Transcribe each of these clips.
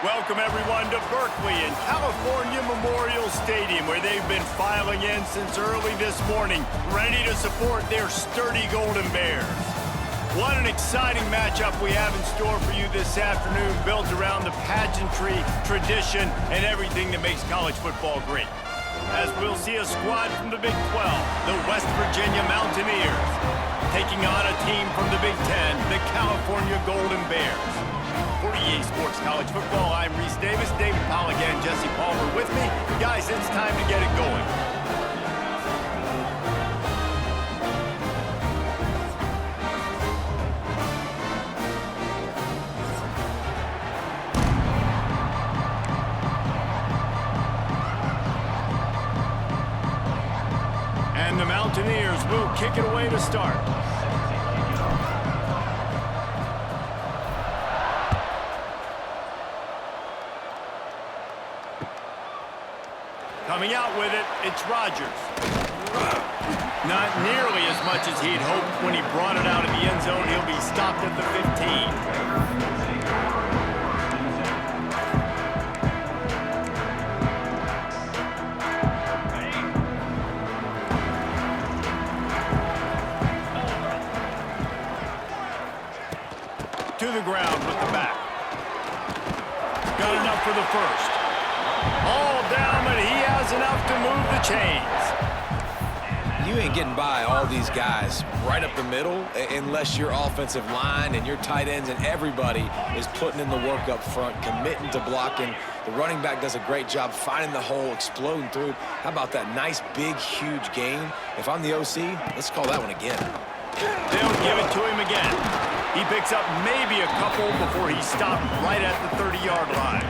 Welcome, everyone, to Berkeley and California Memorial Stadium, where they've been filing in since early this morning, ready to support their sturdy Golden Bears. What an exciting matchup we have in store for you this afternoon, built around the pageantry, tradition, and everything that makes college football great. As we'll see a squad from the Big 12, the West Virginia Mountaineers, taking on a team from the Big 10, the California Golden Bears. For EA Sports College Football, I'm Reese Davis, David Pollack, and Jesse Palmer with me. Guys, it's time to get it going. And the Mountaineers will kick it away to start. Coming out with it, it's Rodgers. Not nearly as much as he'd hoped when he brought it out of the end zone. He'll be stopped at the 15. To the ground with the back. Got enough for the first. All down, but he has enough to move the chains. You ain't getting by all these guys right up the middle unless your offensive line and your tight ends and everybody is putting in the work up front, committing to blocking. The running back does a great job finding the hole, exploding through. How about that nice, big, huge gain? If I'm the OC, let's call that one again. They'll give it to him again. He picks up maybe a couple before he's stopped right at the 30-yard line.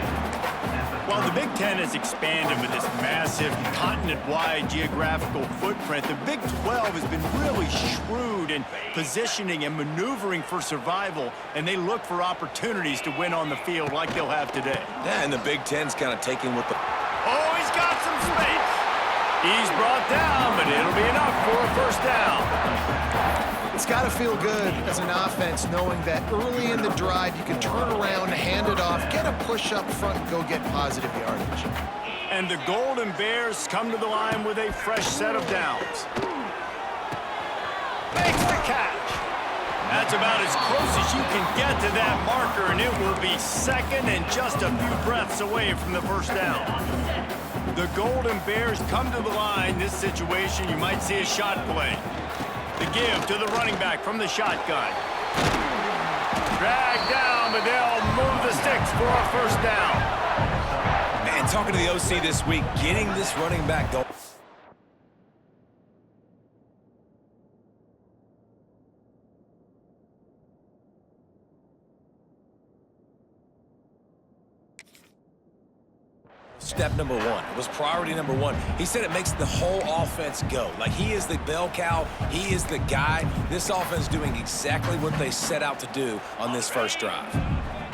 While the Big Ten has expanded with this massive continent-wide geographical footprint, the Big 12 has been really shrewd in positioning and maneuvering for survival, and they look for opportunities to win on the field like they'll have today. Yeah, and the Big Ten's kind of taking with the... Oh, he's got some space. He's brought down, but it'll be enough for a first down. It's got to feel good as an offense knowing that early in the drive you can turn around, hand it off, get a push up front, and go get positive yardage. And the Golden Bears come to the line with a fresh set of downs. Makes the catch. That's about as close as you can get to that marker, and it will be second and just a few breaths away from the first down. The Golden Bears come to the line. This situation, you might see a shot play. The give to the running back from the shotgun. Dragged down, but they'll move the sticks for a first down. Man, talking to the OC this week, getting this running back going. Step number one. It was priority number one. He said it makes the whole offense go. Like, he is the bell cow. He is the guy. This offense doing exactly what they set out to do on this first drive.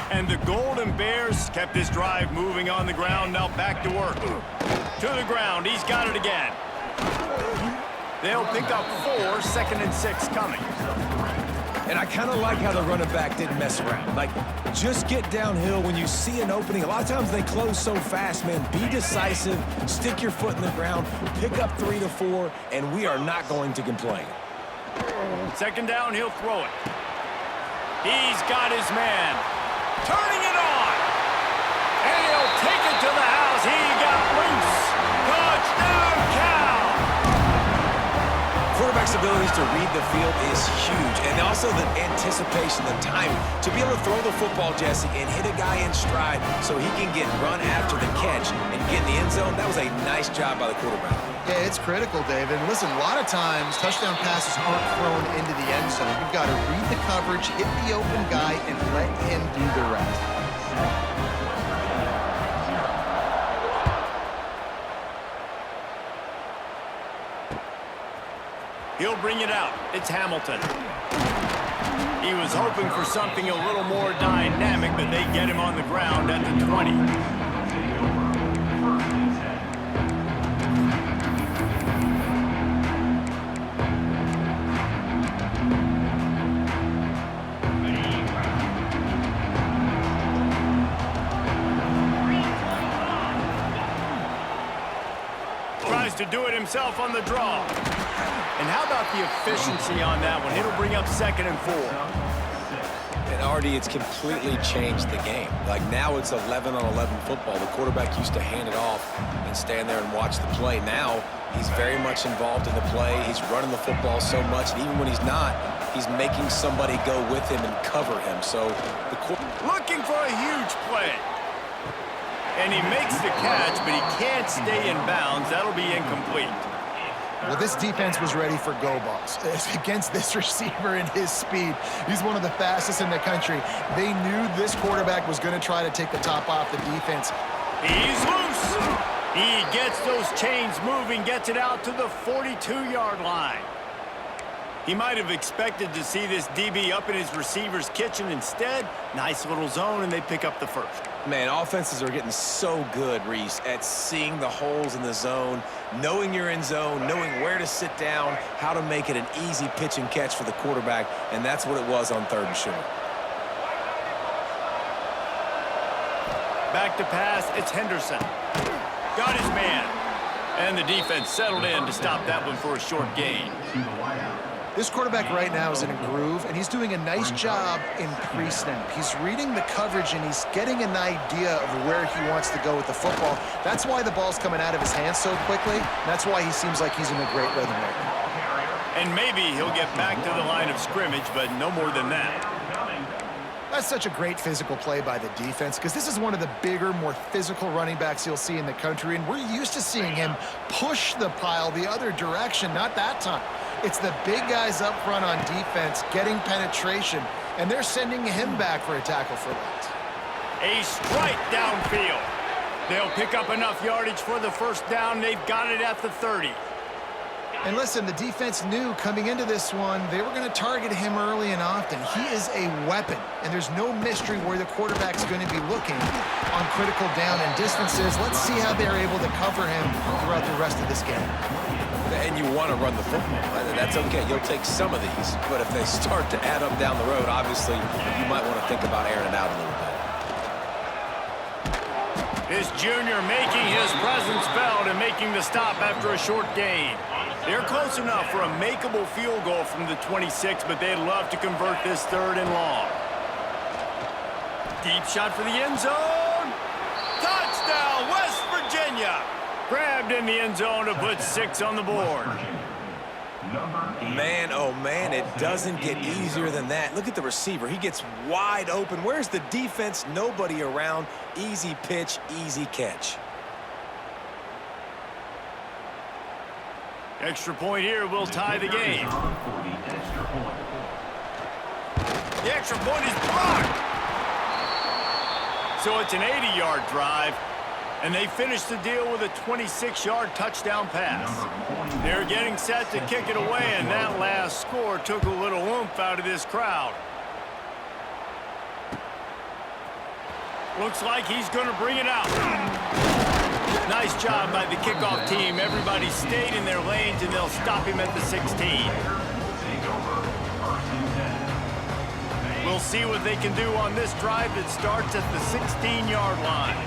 And the Golden Bears kept this drive moving on the ground. Now back to work. To the ground. He's got it again. They'll pick up 4, second and 6 coming. And I kind of like how the running back didn't mess around. Like, just get downhill when you see an opening. A lot of times they close so fast, man. Be decisive, stick your foot in the ground, pick up 3 to 4, and we are not going to complain. Second down, he'll throw it. He's got his man. Turning it on. And he'll take it to the house. He got loose. Touchdown, Cal. Quarterback's abilities to read the field is huge, and also the anticipation, the timing, to be able to throw the football, Jesse, and hit a guy in stride so he can get run after the catch and get in the end zone. That was a nice job by the quarterback. Yeah, it's critical, David. Listen, a lot of times touchdown passes aren't thrown into the end zone. You've got to read the coverage, hit the open guy, and let him do the rest. He'll bring it out. It's Hamilton. He was hoping for something a little more dynamic, but they get him on the ground at the 20. do it himself on the draw. And how about the efficiency on that one? It'll bring up 2nd and 4. And Artie, it's completely changed the game. Like now it's 11-on-11 football. The quarterback used to hand it off and stand there and watch the play. Now he's very much involved in the play. He's running the football so much, and even when he's not, he's making somebody go with him and cover him. So looking for a huge play. And he makes the catch, but he can't stay in bounds. That'll be incomplete. Well, this defense was ready for go balls. Against this receiver and his speed, he's one of the fastest in the country. They knew this quarterback was going to try to take the top off the defense. He's loose. He gets those chains moving, gets it out to the 42-yard line. He might have expected to see this DB up in his receiver's kitchen. Instead, nice little zone, and they pick up the first. Man, offenses are getting so good, Reese, at seeing the holes in the zone, knowing you're in zone, knowing where to sit down, how to make it an easy pitch and catch for the quarterback, and that's what it was on 3rd and short. Back to pass, it's Henderson. Got his man. And the defense settled in to stop that one for a short gain. This quarterback right now is in a groove, and he's doing a nice job in pre-snap. He's reading the coverage, and he's getting an idea of where he wants to go with the football. That's why the ball's coming out of his hands so quickly. That's why he seems like he's in a great rhythm right now. And maybe he'll get back to the line of scrimmage, but no more than that. That's such a great physical play by the defense, because this is one of the bigger, more physical running backs you'll see in the country, and we're used to seeing him push the pile the other direction. Not that time. It's the big guys up front on defense getting penetration, and they're sending him back for a tackle for loss. A strike downfield. They'll pick up enough yardage for the first down. They've got it at the 30. And listen, the defense knew coming into this one, they were going to target him early and often. He is a weapon, and there's no mystery where the quarterback's going to be looking on critical down and distances. Let's see how they're able to cover him throughout the rest of this game. And you want to run the football. That's okay. You'll take some of these. But if they start to add up down the road, obviously, you might want to think about airing it out a little bit. This junior making his presence felt and making the stop after a short gain. They're close enough for a makeable field goal from the 26, but they'd love to convert this 3rd and long. Deep shot for the end zone. Touchdown, West Virginia. Grabbed in the end zone to put 6 on the board. Man, oh man, it doesn't get easier than that. Look at the receiver. He gets wide open. Where's the defense? Nobody around. Easy pitch, easy catch. Extra point here will tie the game. The extra point is blocked. So it's an 80-yard drive, and they finish the deal with a 26-yard touchdown pass. They're getting set to kick it away, and that last score took a little oomph out of this crowd. Looks like he's going to bring it out. Nice job by the kickoff team. Everybody stayed in their lanes, and they'll stop him at the 16. We'll see what they can do on this drive that starts at the 16-yard line.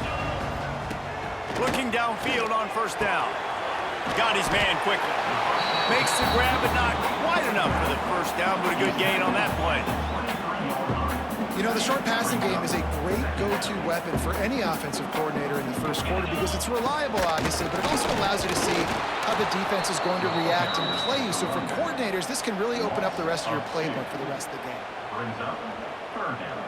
Looking downfield on first down. Got his man quickly. Makes the grab, but not quite enough for the first down, but a good gain on that play. You know, the short passing game is a great go-to weapon for any offensive coordinator in the first quarter because it's reliable, obviously, but it also allows you to see how the defense is going to react and play you. So for coordinators, this can really open up the rest of your playbook for the rest of the game. Brings up 3rd down.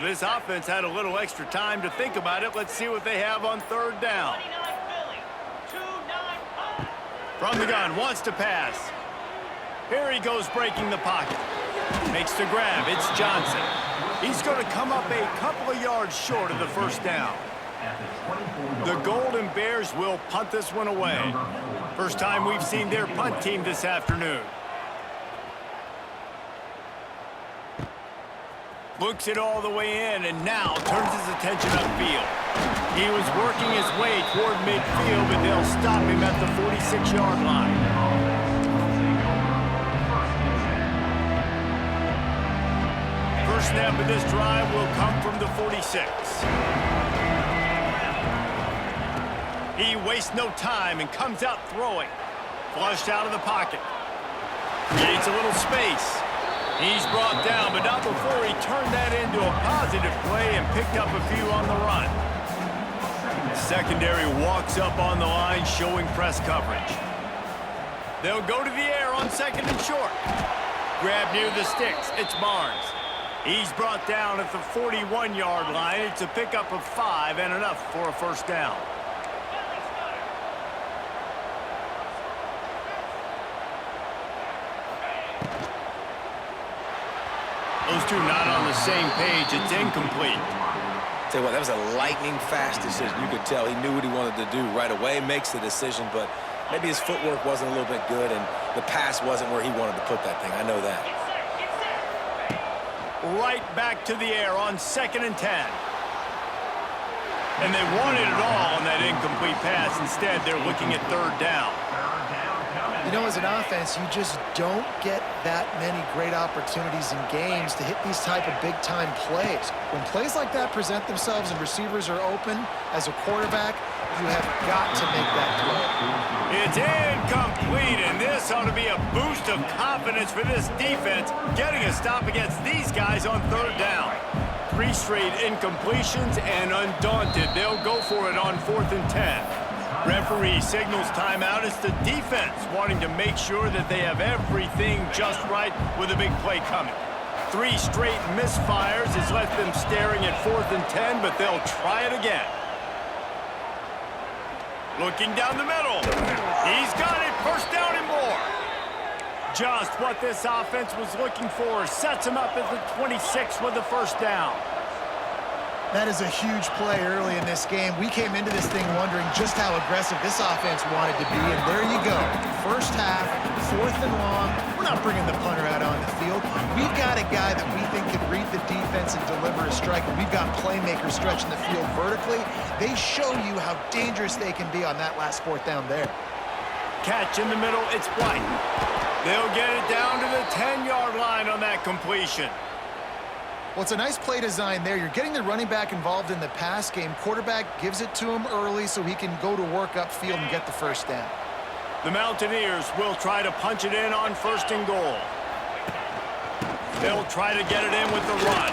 This offense had a little extra time to think about it. Let's see what they have on 3rd down. From the gun, wants to pass. Here he goes breaking the pocket. Makes the grab. It's Johnson. He's going to come up a couple of yards short of the first down. at the 24-yard The Golden Bears will punt this one away. First time we've seen their punt team this afternoon. Looks it all the way in and now turns his attention upfield. He was working his way toward midfield, but they'll stop him at the 46-yard line. First snap of this drive will come from the 46. He wastes no time and comes out throwing. Flushed out of the pocket. Creates a little space. He's brought down, but not before he turned that into a positive play and picked up a few on the run. Secondary walks up on the line, showing press coverage. They'll go to the air on second and short. Grab near the sticks. It's Barnes. He's brought down at the 41-yard line. It's a pickup of 5 and enough for a first down. Those two not on the same page. It's incomplete. Tell you what, that was a lightning fast decision. You could tell he knew what he wanted to do right away, makes the decision, but maybe his footwork wasn't a little bit good and the pass wasn't where he wanted to put that thing. I know that. Right back to the air on second and 10. And they wanted it all on that incomplete pass. Instead, they're looking at third down. You know, as an offense, you just don't get that many great opportunities in games to hit these type of big-time plays. When plays like that present themselves and receivers are open, as a quarterback, you have got to make that play. It's incomplete, and this ought to be a boost of confidence for this defense, getting a stop against these guys on third down. 3 straight incompletions, and undaunted, they'll go for it on 4th and 10. Referee signals timeout. It's the defense wanting to make sure that they have everything just right with a big play coming. 3 straight misfires has left them staring at 4th and 10, but they'll try it again. Looking down the middle. He's got it. First down and more. Just what this offense was looking for. Sets him up at the 26 with the first down. That is a huge play early in this game. We came into this thing wondering just how aggressive this offense wanted to be, and there you go. First half, 4th and long. We're not bringing the punter out on the field. We've got a guy that we think can read the defense and deliver a strike, and we've got playmakers stretching the field vertically. They show you how dangerous they can be on that last 4th down there. Catch in the middle, it's White. They'll get it down to the 10-yard line on that completion. Well, it's a nice play design there. You're getting the running back involved in the pass game. Quarterback gives it to him early so he can go to work upfield and get the first down. The Mountaineers will try to punch it in on 1st and goal. They'll try to get it in with the run.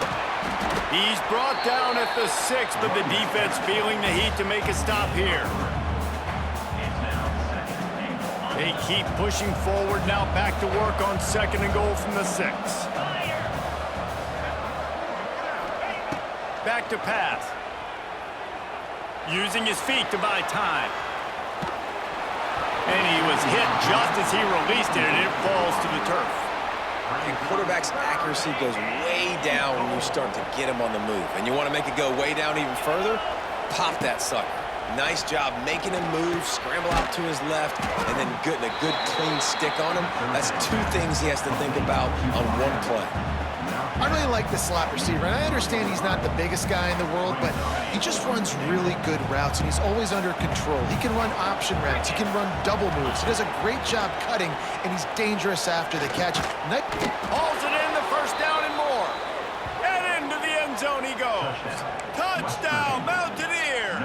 He's brought down at the 6, but the defense feeling the heat to make a stop here. They keep pushing forward, now back to work on 2nd and goal from the 6. Back to pass. Using his feet to buy time. And he was hit just as he released it, and it falls to the turf. And quarterback's accuracy goes way down when you start to get him on the move. And you want to make it go way down even further? Pop that sucker. Nice job making him move, scramble out to his left, and then getting a good clean stick on him. That's 2 things he has to think about on one play. I really like the slot receiver, and I understand he's not the biggest guy in the world, but he just runs really good routes, and he's always under control. He can run option routes. He can run double moves. He does a great job cutting, and he's dangerous after the catch. Hauls it in, the first down and more. And into the end zone he goes. Touchdown, Mountaineers!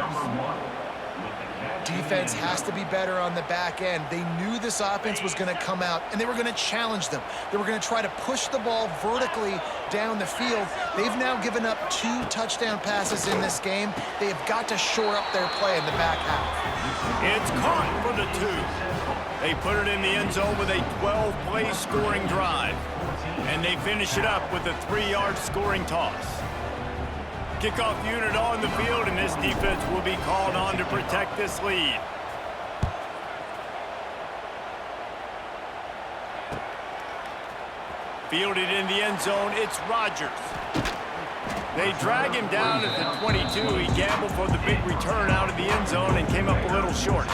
Defense has to be better on the back end. They knew this offense was going to come out, and they were going to challenge them. They were going to try to push the ball vertically down the field. They've now given up 2 touchdown passes in this game. They have got to shore up their play in the back half. It's caught for the 2. They put it in the end zone with a 12-play scoring drive. And they finish it up with a 3-yard scoring toss. Kickoff unit on the field, and this defense will be called on to protect this lead. Fielded in the end zone, it's Rodgers. They drag him down at the 22. He gambled for the big return out of the end zone and came up a little short.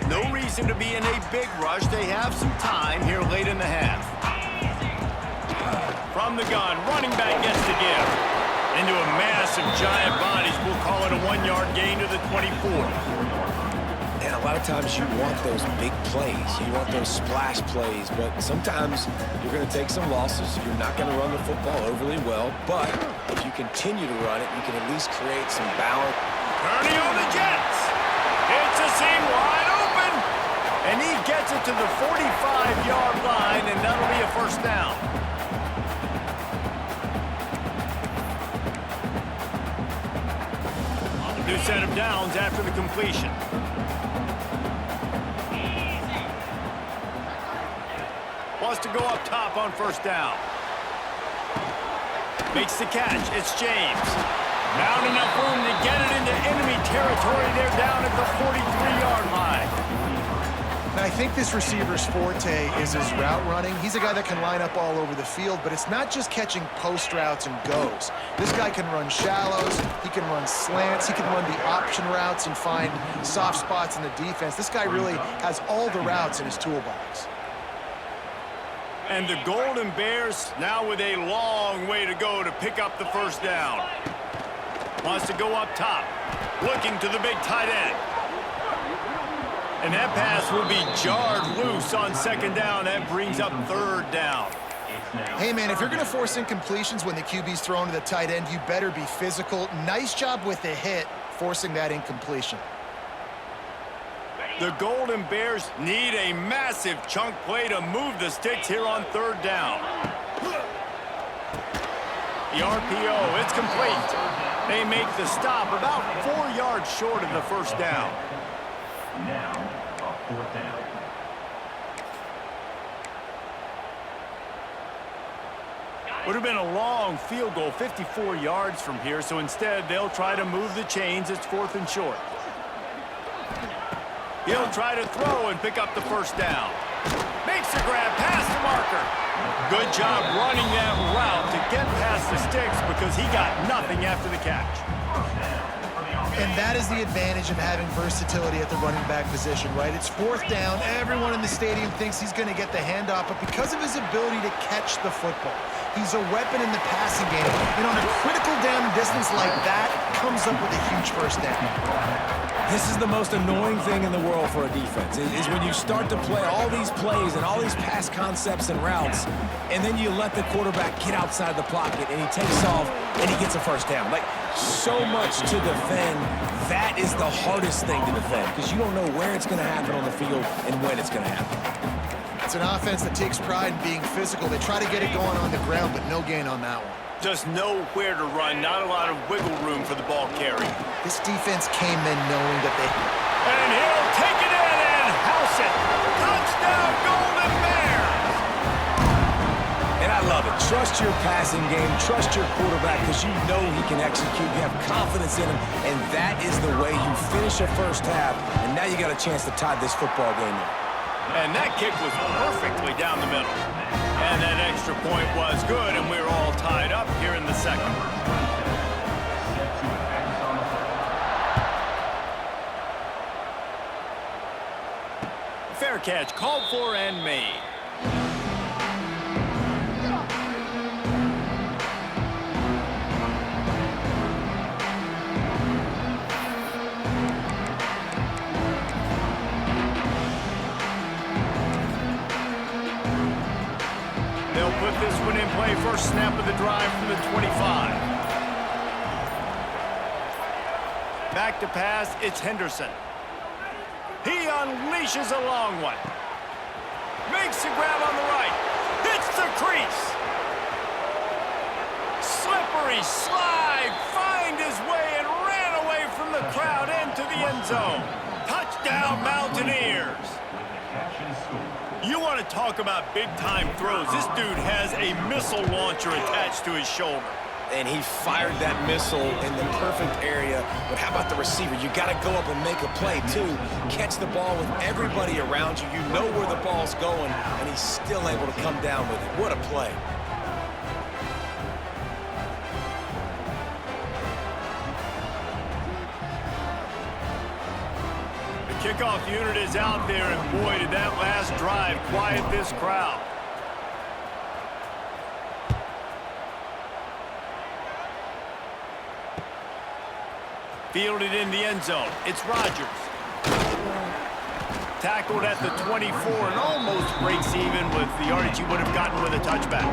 No reason to be in a big rush. They have some time here late in the half. From the gun, running back gets the give. Into a massive giant bodies. We'll call it a 1-yard gain to the 24. And a lot of times you want those big plays. You want those splash plays. But sometimes you're going to take some losses. You're not going to run the football overly well. But if you continue to run it, you can at least create some balance. Turning on the Jets. It's a seam wide open. And he gets it to the 45-yard line, and that'll be a first down. New set of downs after the completion. Wants to go up top on first down. Makes the catch. It's James. Not enough room to get it into enemy territory. They're down at the 43-yard line. And I think this receiver's forte is his route running. He's a guy that can line up all over the field, but it's not just catching post routes and goes. This guy can run shallows, he can run slants, he can run the option routes and find soft spots in the defense. This guy really has all the routes in his toolbox. And the Golden Bears now with a long way to go to pick up the first down. Wants to go up top, looking to the big tight end. And that pass will be jarred loose on second down. That brings up third down. Hey, man, if you're going to force incompletions when the QB's thrown to the tight end, you better be physical. Nice job with the hit, forcing that incompletion. The Golden Bears need a massive chunk play to move the sticks here on third down. The RPO, it's complete. They make the stop about 4 yards short of the first down. Now, a fourth down. Would have been a long field goal, 54 yards from here, so instead they'll try to move the chains. It's 4th and short. He'll try to throw and pick up the first down. Makes the grab past the marker. Good job running that route to get past the sticks because he got nothing after the catch. And that is the advantage of having versatility at the running back position, right? It's 4th down. Everyone in the stadium thinks he's going to get the handoff, but because of his ability to catch the football, he's a weapon in the passing game. And on a critical down distance like that, comes up with a huge first down. This is the most annoying thing in the world for a defense, is when you start to play all these plays and all these pass concepts and routes, and then you let the quarterback get outside the pocket, and he takes off, and he gets a first down. Like, so much to defend. That is the hardest thing to defend, because you don't know where it's going to happen on the field and when it's going to happen. It's an offense that takes pride in being physical. They try to get it going on the ground, but no gain on that one. Just nowhere to run, not a lot of wiggle room for the ball carry. This defense came in knowing that they... And he'll take it in and house it. Touchdown, Golden Bears! And I love it. Trust your passing game. Trust your quarterback because you know he can execute. You have confidence in him, and that is the way you finish a first half. And now you got a chance to tie this football game up. And that kick was perfectly down the middle. And that extra point was good, and we're all tied up here in the second. Fair catch called for and made. They'll put this one in play. First snap of the drive from the 25. Back to pass, it's Henderson. He unleashes a long one. Makes the grab on the right. Hits the crease. Slippery slide. Find his way and ran away from the crowd into the end zone. Touchdown, Mountaineers. You want to talk about big-time throws. This dude has a missile launcher attached to his shoulder. and he fired that missile in the perfect area. But how about the receiver? You got to go up and make a play, too. Catch the ball with everybody around you. You know where the ball's going, and he's still able to come down with it. What a play. Kickoff unit is out there, and boy, did that last drive quiet this crowd. Fielded in the end zone. It's Rodgers. Tackled at the 24 and almost breaks even with the yardage he would have gotten with a touchback.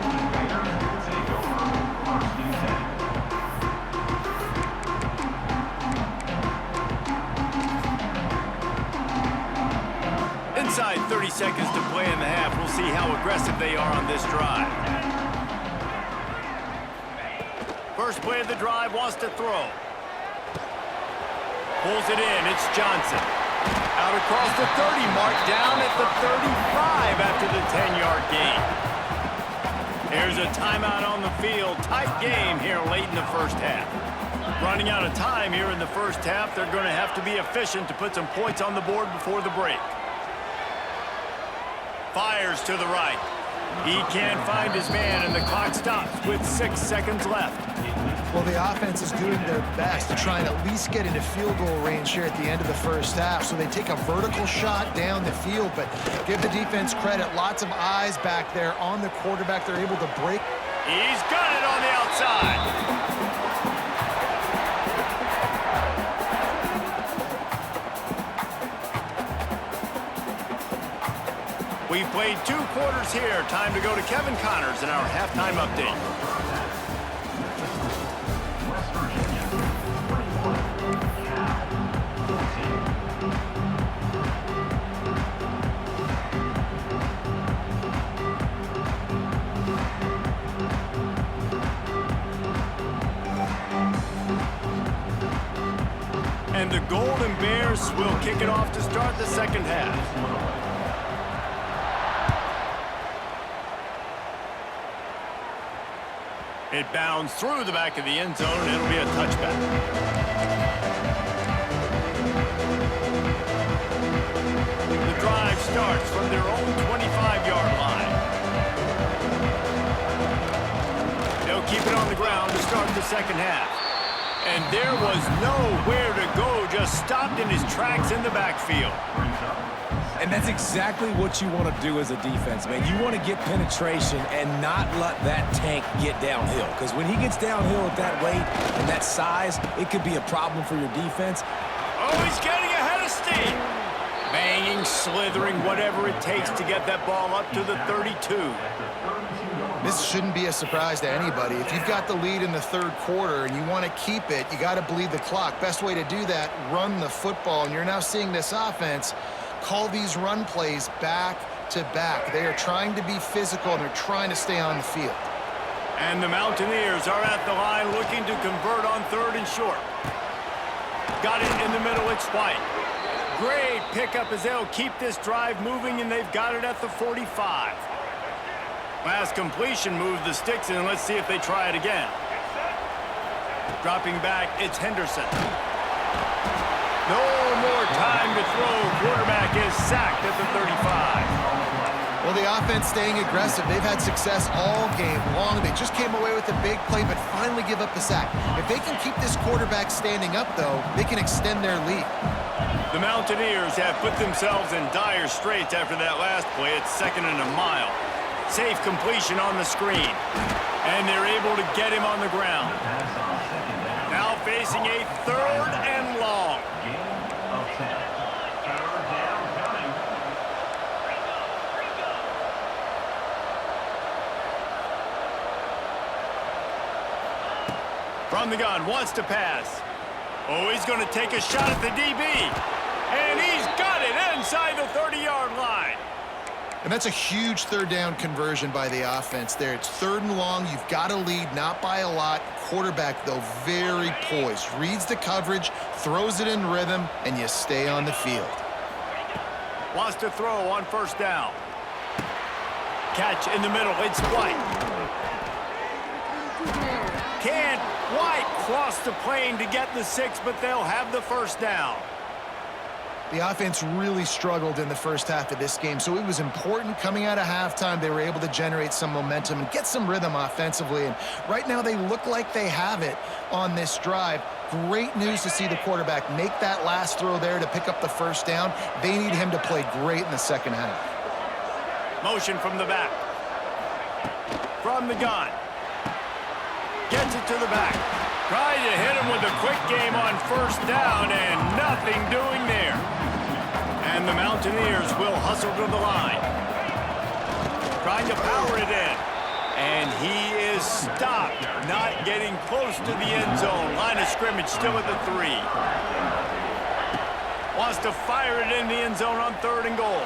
Inside 30 seconds to play in the half. We'll see how aggressive they are on this drive. First play of the drive, wants to throw. Pulls it in, it's Johnson. Out across the 30 mark, down at the 35 after the 10-yard gain. Here's a timeout on the field. Tight game here late in the first half. Running out of time here in the first half. They're going to have to be efficient to put some points on the board before the break. Fires to the right. He can't find his man, and the clock stops with 6 seconds left. Well, the offense is doing their best to try and at least get into field goal range here at the end of the first half. So they take a vertical shot down the field, but give the defense credit. Lots of eyes back there on the quarterback. They're able to break. He's got it on the outside. We've played 2 quarters here. Time to go to Kevin Connors in our halftime update. West Virginia, 21, Cal, 14. And the Golden Bears will kick it off to start the second half. It bounds through the back of the end zone, and it'll be a touchback. The drive starts from their own 25-yard line. They'll keep it on the ground to start the second half. And there was nowhere to go, just stopped in his tracks in the backfield. And that's exactly what you want to do as a defense, man. You want to get penetration and not let that tank get downhill. Because when he gets downhill at that weight and that size, it could be a problem for your defense. Oh, he's getting ahead of steam. Banging, slithering, whatever it takes to get that ball up to the 32. This shouldn't be a surprise to anybody. If you've got the lead in the third quarter and you want to keep it, you got to bleed the clock. Best way to do that, run the football. And you're now seeing this offense call these run plays back to back. They are trying to be physical, and they're trying to stay on the field. And the Mountaineers are at the line looking to convert on 3rd and short. Got it in the middle, it's White. Great pickup as they'll keep this drive moving, and they've got it at the 45. Last completion moved the sticks in. Let's see if they try it again. Dropping back, it's Henderson. No more time to throw. Quarterback is sacked at the 35. Well, the offense staying aggressive. They've had success all game long. They just came away with a big play, but finally give up the sack. If they can keep this quarterback standing up, though, they can extend their lead. The Mountaineers have put themselves in dire straits after that last play. It's 2nd and a mile. Safe completion on the screen. And they're able to get him on the ground. Now facing a 3rd and long. From the gun, wants to pass. Oh, he's going to take a shot at the DB. And he's got it inside the 30-yard line. And that's a huge 3rd down conversion by the offense there. It's 3rd and long. You've got to lead, not by a lot. Quarterback, though, very poised. Reads the coverage, throws it in rhythm, and you stay on the field. Wants to throw on 1st down. Catch in the middle. It's White. can't quite cross the plane to get the 6, but they'll have the first down. The offense really struggled in the first half of this game, so it was important coming out of halftime. They were able to generate some momentum and get some rhythm offensively, and right now they look like they have it on this drive. Great news to see the quarterback make that last throw there to pick up the first down. They need him to play great in the second half. Motion from the back. From the gun. Gets it to the back. Trying to hit him with a quick game on first down, and nothing doing there. And the Mountaineers will hustle to the line. Trying to power it in. And he is stopped, not getting close to the end zone. Line of scrimmage still at the 3. Wants to fire it in the end zone on 3rd and goal.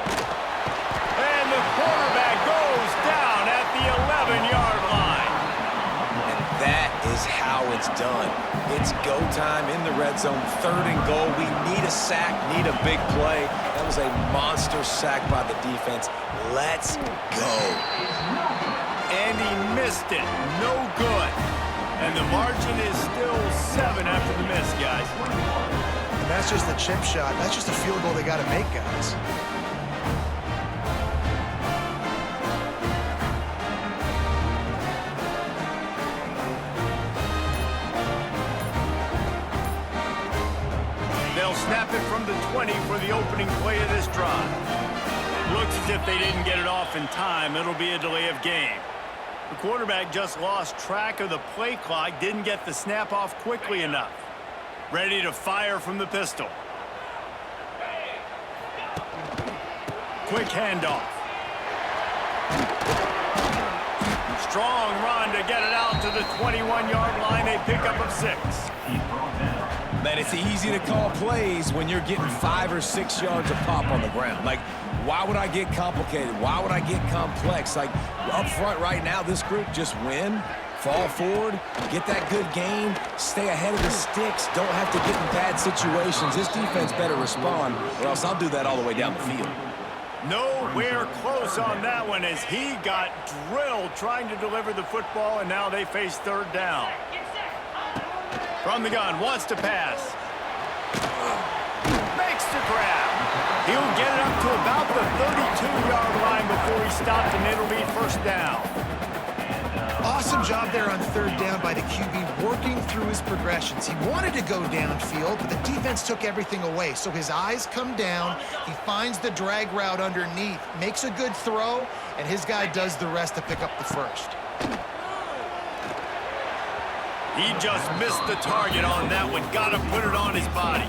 And the quarterback goes down at the 11-yard line. And that is how it's done. It's go time in the red zone, 3rd and goal. We need a sack, need a big play. That was a monster sack by the defense. Let's go. And he missed it. No good. And the margin is still 7 after the miss, guys. And that's just a chip shot. That's just a field goal they got to make, guys. They'll snap it from the 20 for the opening play of this drive. Looks as if they didn't get it off in time. It'll be a delay of game. The quarterback just lost track of the play clock, didn't get the snap off quickly enough. Ready to fire from the pistol. Quick handoff. Strong run to get it out to the 21-yard line. A pickup of 6. Man, it's easy to call plays when you're getting 5 or 6 yards of pop on the ground. Like, why would I get complicated? Why would I get complex? Like, up front right now, this group just win, fall forward, get that good gain, stay ahead of the sticks, don't have to get in bad situations. This defense better respond, or else I'll do that all the way down the field. Nowhere close on that one as he got drilled trying to deliver the football, and now they face 3rd down. From the gun, wants to pass. Makes the grab. He'll get it up to about the 32-yard line before he stopped, and it'll be first down. Awesome job there on 3rd down by the QB, working through his progressions. He wanted to go downfield, but the defense took everything away. So his eyes come down, he finds the drag route underneath, makes a good throw, and his guy does the rest to pick up the first. He just missed the target on that one. Got to put it on his body.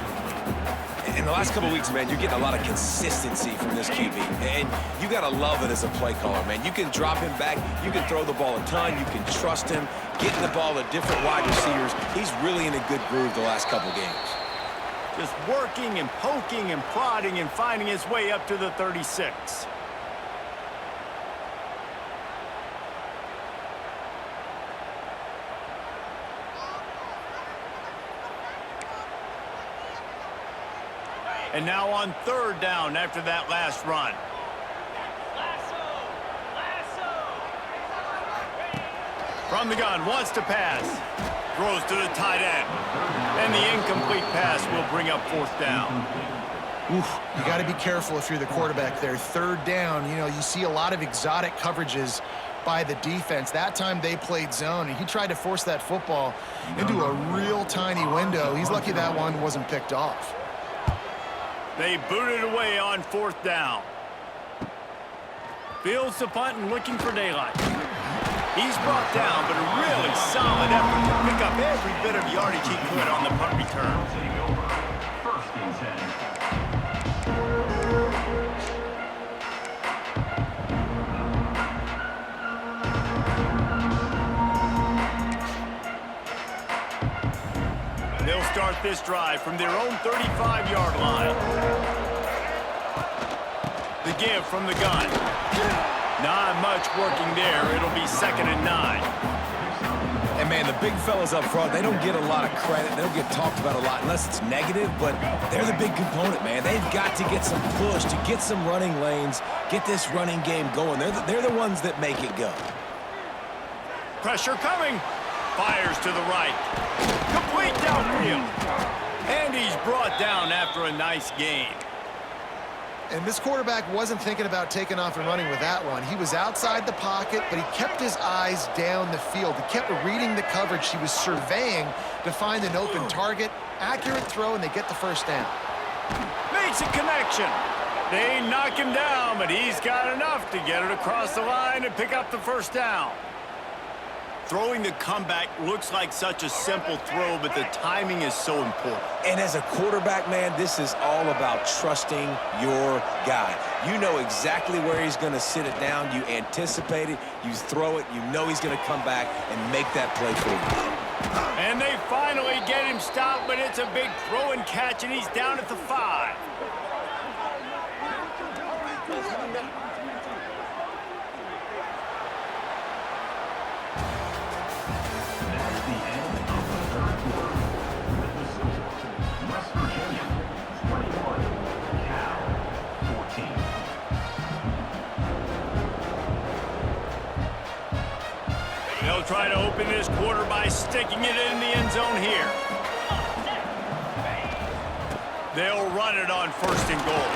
In the last couple of weeks, man, you're getting a lot of consistency from this QB. And you got to love it as a play caller, man. You can drop him back. You can throw the ball a ton. You can trust him. Getting the ball to different wide receivers. He's really in a good groove the last couple games. Just working and poking and prodding and finding his way up to the 36. And now on 3rd down after that last run. From the gun, wants to pass. Throws to the tight end. And the incomplete pass will bring up 4th down. Oof, you got to be careful if you're the quarterback there. 3rd down, you know, you see a lot of exotic coverages by the defense. That time they played zone, and he tried to force that football into a real tiny window. He's lucky that one wasn't picked off. They booted away on 4th down. Fields the punt and looking for daylight. He's brought down, but a really solid effort to pick up every bit of yardage he could on the punt return. First and 10. They'll start this drive from their own 35-yard line. The give from the gun. Not much working there. It'll be 2nd and 9. And, man, the big fellas up front, they don't get a lot of credit. They don't get talked about a lot unless it's negative, but they're the big component, man. They've got to get some push, to get some running lanes, get this running game going. They're the ones that make it go. Pressure coming. Fires to the right. Complete downfield. And he's brought down after a nice gain. And this quarterback wasn't thinking about taking off and running with that one. He was outside the pocket, but he kept his eyes down the field. He kept reading the coverage. He was surveying to find an open target. Accurate throw, and they get the first down. Makes a connection. They knock him down, but he's got enough to get it across the line and pick up the first down. Throwing the comeback looks like such a simple throw, but the timing is so important. And as a quarterback, man, this is all about trusting your guy. You know exactly where he's going to sit it down. You anticipate it. You throw it. You know he's going to come back and make that play for you. And they finally get him stopped, but it's a big throw and catch, and he's down at the 5. That's the end of the third quarter. West Virginia, 21. Cal, 14. They'll try to open this quarter by sticking it in the end zone here. They'll run it on 1st and goal.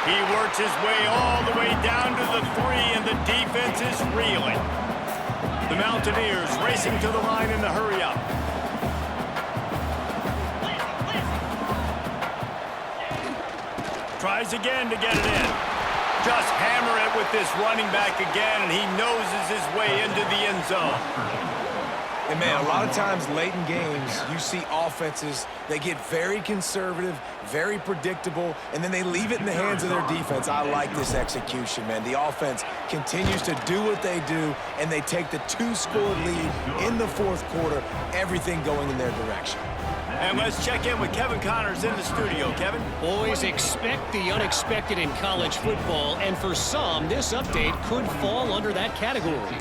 He works his way all the way down to the 3, and the defense is reeling. The Mountaineers racing to the line in the hurry-up. Tries again to get it in. Just hammer it with this running back again, and he noses his way into the end zone. And, man, a lot of times late in games, you see offenses, they get very conservative, very predictable, and then they leave it in the hands of their defense. I like this execution, man. The offense continues to do what they do, and they take the 2-score lead in the 4th quarter, everything going in their direction. And let's check in with Kevin Connors in the studio. Kevin? Boys, expect the unexpected in college football, and for some, this update could fall under that category.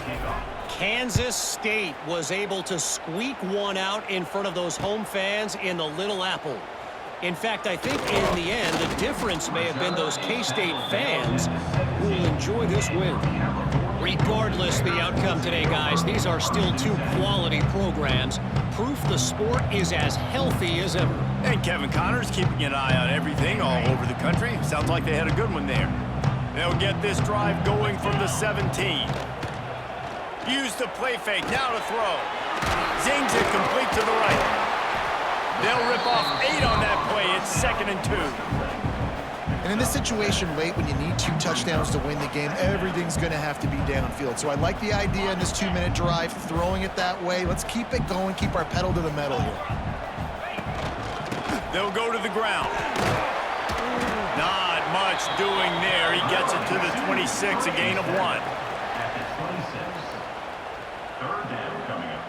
Kansas State was able to squeak one out in front of those home fans in the Little Apple. In fact, I think in the end, the difference may have been those K-State fans who will enjoy this win. Regardless the outcome today, guys, these are still 2 quality programs. Proof the sport is as healthy as ever. And Kevin Connors keeping an eye on everything all over the country. Sounds like they had a good one there. They'll get this drive going from the 17. Use the play fake, now to throw. Zings it complete to the right. They'll rip off 8 on that play. It's 2nd and 2. And in this situation late, when you need 2 touchdowns to win the game, everything's going to have to be downfield. So I like the idea in this 2-minute drive, throwing it that way. Let's keep it going, keep our pedal to the metal here. They'll go to the ground. Not much doing there. He gets it to the 26, a gain of 1. At the 26. 3rd down coming up.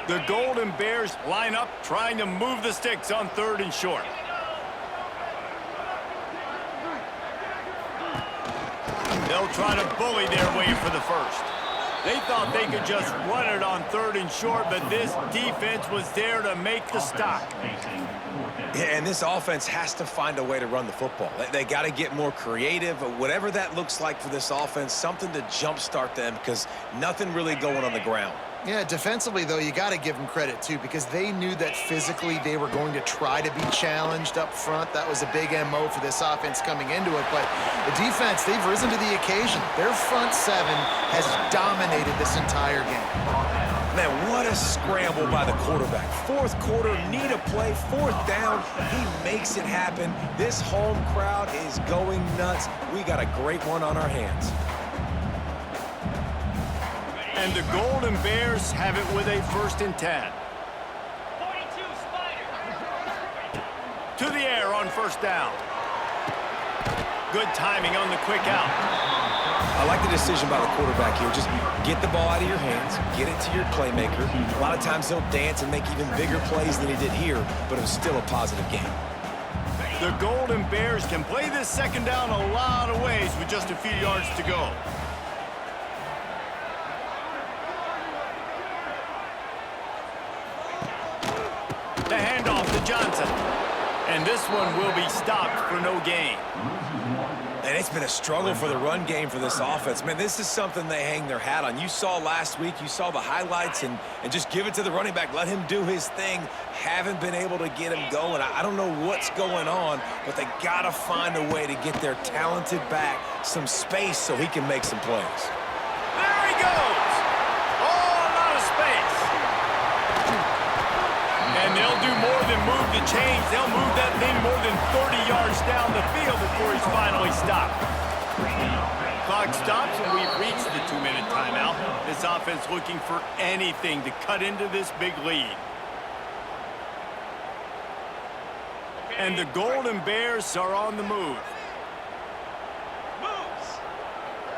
The Golden Bears line up, trying to move the sticks on 3rd and short. They'll try to bully their way for the first. They thought they could just run it on 3rd and short, but this defense was there to make the stop. Yeah, and this offense has to find a way to run the football. They got to get more creative, whatever that looks like for this offense, something to jumpstart them, because nothing really going on the ground. Yeah, defensively, though, you got to give them credit, too, because they knew that physically they were going to try to be challenged up front. That was a big MO for this offense coming into it. But the defense, they've risen to the occasion. Their front 7 has dominated this entire game. Man, what a scramble by the quarterback. 4th quarter, need a play, 4th down. He makes it happen. This home crowd is going nuts. We got a great one on our hands. And the Golden Bears have it with a 1st and 10. 42 Spider. To the air on 1st down. Good timing on the quick out. I like the decision by the quarterback here. Just get the ball out of your hands, get it to your playmaker. A lot of times he'll dance and make even bigger plays than he did here, but it was still a positive game. The Golden Bears can play this 2nd down a lot of ways with just a few yards to go. The handoff to to Johnson. And this one will be stopped for no gain. And it's been a struggle for the run game for this offense. Man, this is something they hang their hat on. You saw last week, you saw the highlights, and just give it to the running back. Let him do his thing. Haven't been able to get him going. I don't know what's going on, but they got to find a way to get their talented back some space so he can make some plays. There he goes. Oh, a lot of space. And they'll do more than move the chains. They'll move that thing more than 30 yards down the field before he's finally stopped. Clock stops, and we've reached the 2-minute timeout. This offense looking for anything to cut into this big lead. And the Golden Bears are on the move.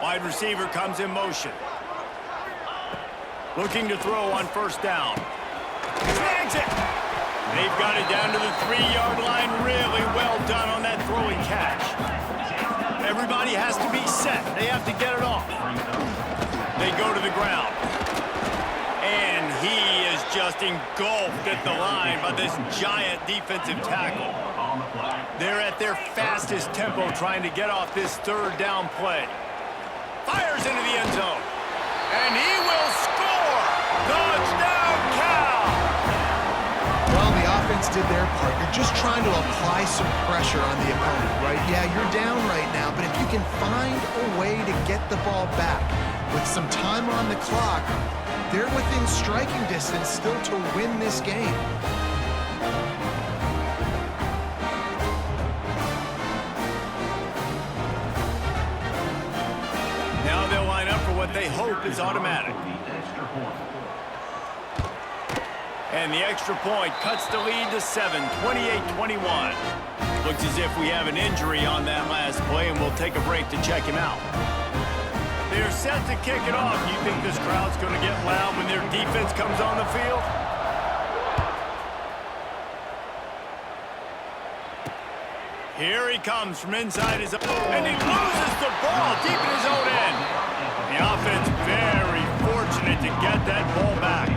Wide receiver comes in motion. Looking to throw on first down. Snags it! They've got it down to the 3-yard line. Really well done on that throwing catch. Everybody has to be set. They have to get it off. They go to the ground. And he is just engulfed at the line by this giant defensive tackle. They're at their fastest tempo trying to get off this third down play. Fires into the end zone. And he will score! Touchdown, Cal! Well, the offense did their part. You're just trying to apply some pressure on the opponent, right? Yeah, you're down right now, but if you can find a way to get the ball back with some time on the clock, they're within striking distance still to win this game. Now they'll line up for what they hope is automatic. And the extra point cuts the lead to 7, 28-21. Looks as if we have an injury on that last play, and we'll take a break to check him out. They're set to kick it off. You think this crowd's going to get loud when their defense comes on the field? Here he comes from inside his own, and he loses the ball deep in his own end. The offense very fortunate to get that ball back.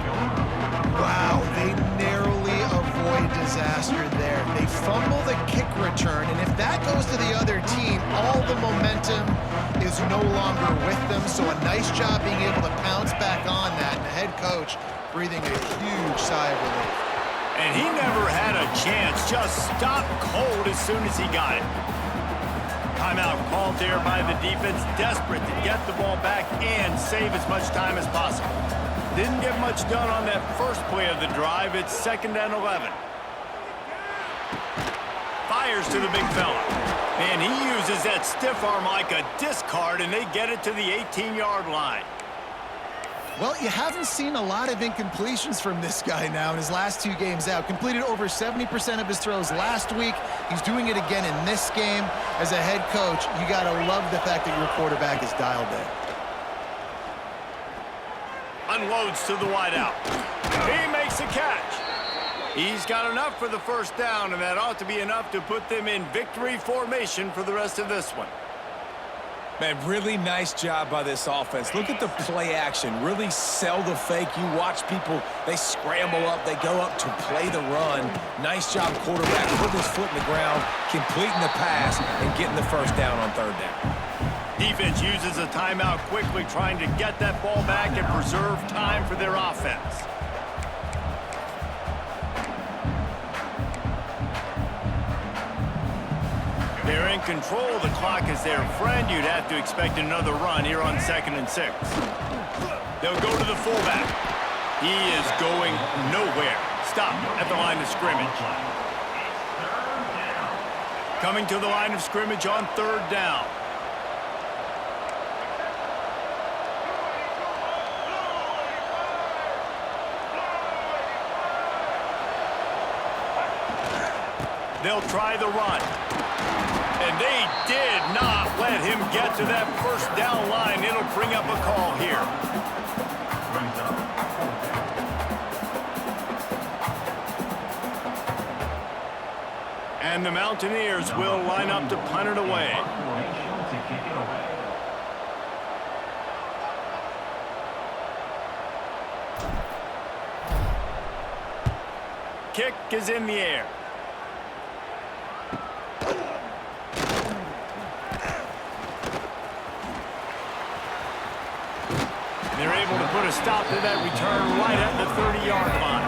Wow, they narrowly avoid disaster there. They fumble the kick return, and if that goes to the other team, all the momentum is no longer with them. So a nice job being able to pounce back on that, and the head coach breathing a huge sigh of relief. And he never had a chance, just stopped cold as soon as he got it. Timeout called there by the defense, desperate to get the ball back and save as much time as possible. Didn't get much done on that first play of the drive. It's 2nd and 11. Fires to the big fella. And he uses that stiff arm like a discard, and they get it to the 18-yard line. Well, you haven't seen a lot of incompletions from this guy now in his last 2 games out. Completed over 70% of his throws last week. He's doing it again in this game. As a head coach, you got to love the fact that your quarterback is dialed in. Unloads to the wideout. He makes a catch. He's got enough for the first down, and that ought to be enough to put them in victory formation for the rest of this one. Man, really nice job by this offense. Look at the play action. Really sell the fake. You watch people, they scramble up, they go up to play the run. Nice job, quarterback, putting his foot in the ground, completing the pass, and getting the first down on 3rd down. Defense uses a timeout quickly, trying to get that ball back and preserve time for their offense. They're in control. The clock is their friend. You'd have to expect another run here on 2nd and 6. They'll go to the fullback. He is going nowhere. Stop at the line of scrimmage. Coming to the line of scrimmage on 3rd down. They'll try the run. And they did not let him get to that first down line. It'll bring up a call here. And the Mountaineers will line up to punt it away. kick is in the air. They're able to put a stop to that return right at the 30-yard line.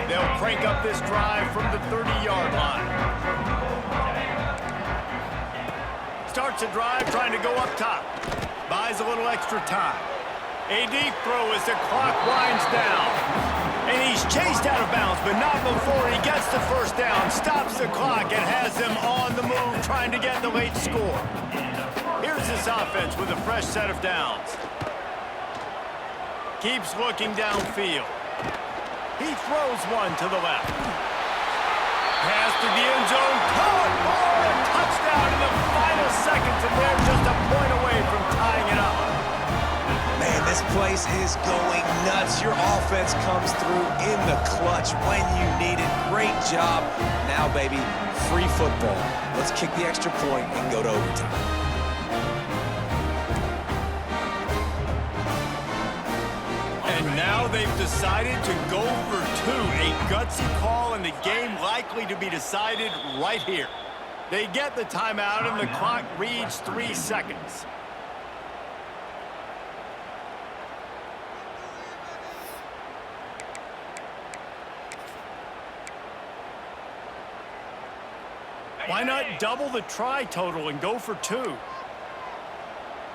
They'll crank up this drive from the 30-yard line. Starts a drive trying to go up top. Buys a little extra time. A deep throw as the clock winds down. And he's chased out of bounds, but not before he gets the first down, stops the clock, and has them on the move trying to get the late score. Here's this offense with a fresh set of downs. Keeps looking downfield. He throws one to the left. Pass to the end zone. Caught for a touchdown in the final seconds, and they're just a point away from tying it up. Man, this place is going nuts. Your offense comes through in the clutch when you need it. Great job. Now, baby, free football. Let's kick the extra point and go to overtime. And now they've decided to go for two. A gutsy call, and the game likely to be decided right here. They get the timeout, and the clock reads 3 seconds. Why not double the try total and go for two?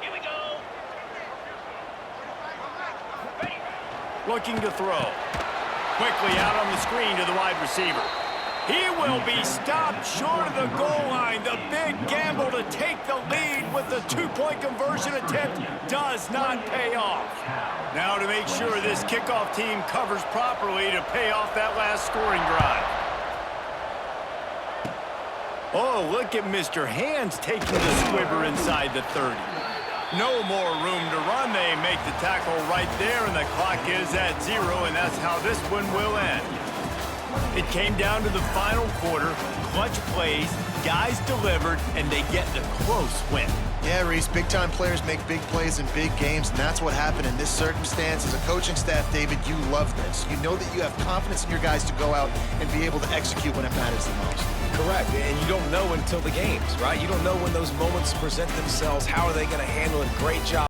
Here we go. Looking to throw. Quickly out on the screen to the wide receiver. He will be stopped short of the goal line. The big gamble to take the lead with the two-point conversion attempt does not pay off. Now to make sure this kickoff team covers properly to pay off that last scoring drive. Oh, look at Mr. Hands taking the squibber inside the 30. No more room to run. They make the tackle right there, and the clock is at 0, and that's how this one will end. It came down to the final quarter. Clutch plays, guys delivered, and they get the close win. Yeah, Reese, big-time players make big plays in big games, and that's what happened in this circumstance. As a coaching staff, David, you love this. You know that you have confidence in your guys to go out and be able to execute when it matters the most. Correct, and you don't know until the games, right? You don't know when those moments present themselves. How are they going to handle it? Great job.